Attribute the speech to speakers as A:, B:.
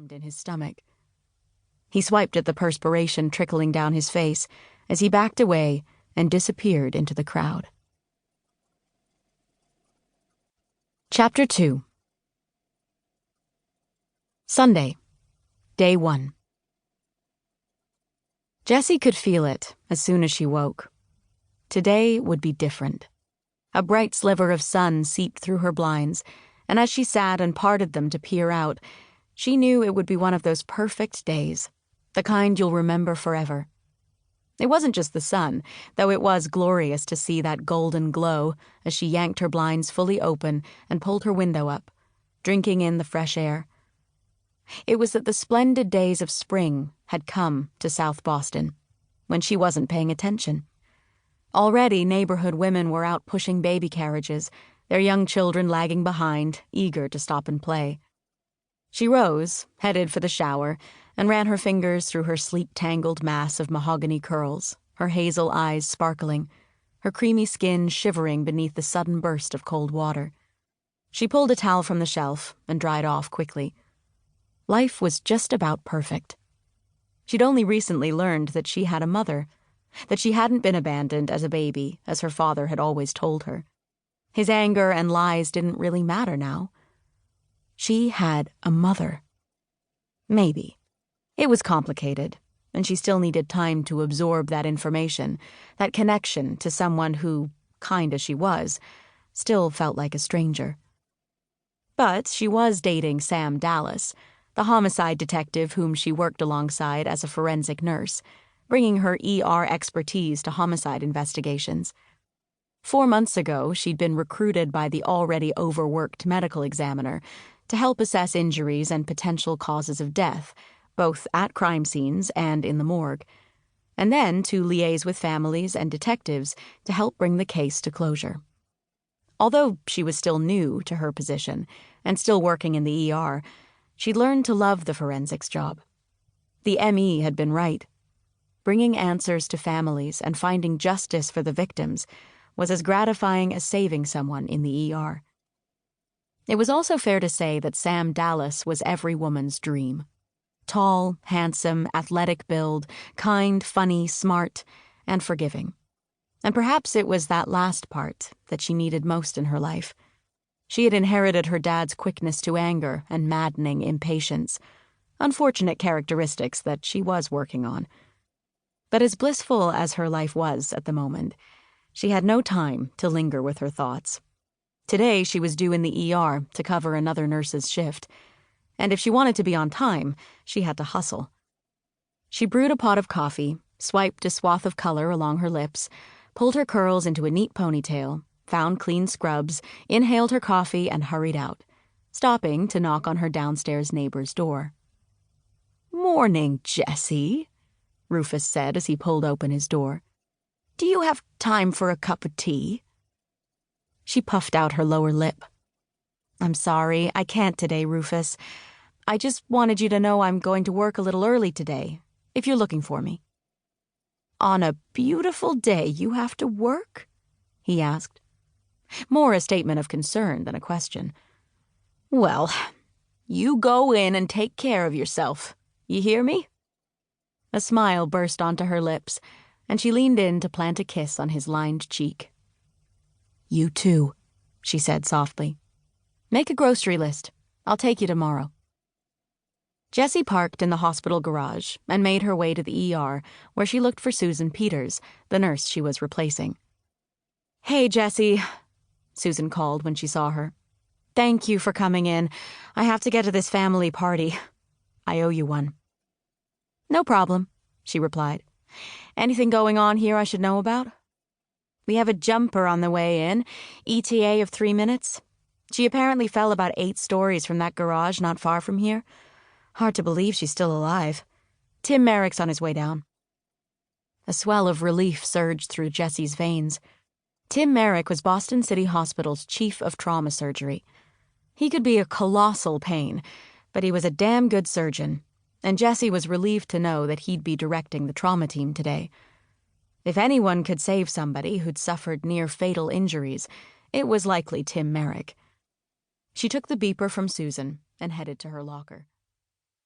A: tightened in his stomach. He swiped at the perspiration trickling down his face as he backed away and disappeared into the crowd. Chapter 2. Sunday, Day 1. Jessie could feel it as soon as she woke. Today would be different. A bright sliver of sun seeped through her blinds, and as she sat and parted them to peer out, she knew it would be one of those perfect days, the kind you'll remember forever. It wasn't just the sun, though it was glorious to see that golden glow as she yanked her blinds fully open and pulled her window up, drinking in the fresh air. It was that the splendid days of spring had come to South Boston, when she wasn't paying attention. Already neighborhood women were out pushing baby carriages, their young children lagging behind, eager to stop and play. She rose, headed for the shower, and ran her fingers through her sleep-tangled mass of mahogany curls, her hazel eyes sparkling, her creamy skin shivering beneath the sudden burst of cold water. She pulled a towel from the shelf and dried off quickly. Life was just about perfect. She'd only recently learned that she had a mother, that she hadn't been abandoned as a baby, as her father had always told her. His anger and lies didn't really matter now. She had a mother. Maybe. It was complicated, and she still needed time to absorb that information, that connection to someone who, kind as she was, still felt like a stranger. But she was dating Sam Dallas, the homicide detective whom she worked alongside as a forensic nurse, bringing her ER expertise to homicide investigations. 4 months ago, she'd been recruited by the already overworked medical examiner to help assess injuries and potential causes of death, both at crime scenes and in the morgue, and then to liaise with families and detectives to help bring the case to closure. Although she was still new to her position and still working in the ER, she'd learned to love the forensics job. The ME had been right. Bringing answers to families and finding justice for the victims was as gratifying as saving someone in the ER. It was also fair to say that Sam Dallas was every woman's dream. Tall, handsome, athletic build, kind, funny, smart, and forgiving. And perhaps it was that last part that she needed most in her life. She had inherited her dad's quickness to anger and maddening impatience, unfortunate characteristics that she was working on. But as blissful as her life was at the moment, she had no time to linger with her thoughts. Today she was due in the ER to cover another nurse's shift, and if she wanted to be on time, she had to hustle. She brewed a pot of coffee, swiped a swath of color along her lips, pulled her curls into a neat ponytail, found clean scrubs, inhaled her coffee, and hurried out, stopping to knock on her downstairs neighbor's door. "Morning, Jessie," Rufus said as he pulled open his door. "Do you have time for a cup of tea?" She puffed out her lower lip. "I'm sorry, I can't today, Rufus. I just wanted you to know I'm going to work a little early today, if you're looking for me." "On a beautiful day you have to work?" he asked. More a statement of concern than a question. "Well, you go in and take care of yourself. You hear me?" A smile burst onto her lips, and she leaned in to plant a kiss on his lined cheek. "You too," she said softly. "Make a grocery list. I'll take you tomorrow." Jessie parked in the hospital garage and made her way to the ER, where she looked for Susan Peters, the nurse she was replacing. "Hey, Jessie," Susan called when she saw her. "Thank you for coming in. I have to get to this family party. I owe you one." "No problem," she replied. "Anything going on here I should know about?" "We have a jumper on the way in, ETA of 3 minutes. She apparently fell about 8 stories from that garage not far from here. Hard to believe she's still alive. Tim Merrick's on his way down." A swell of relief surged through Jessie's veins. Tim Merrick was Boston City Hospital's chief of trauma surgery. He could be a colossal pain, but he was a damn good surgeon, and Jessie was relieved to know that he'd be directing the trauma team today. If anyone could save somebody who'd suffered near-fatal injuries, it was likely Tim Merrick. She took the beeper from Susan and headed to her locker.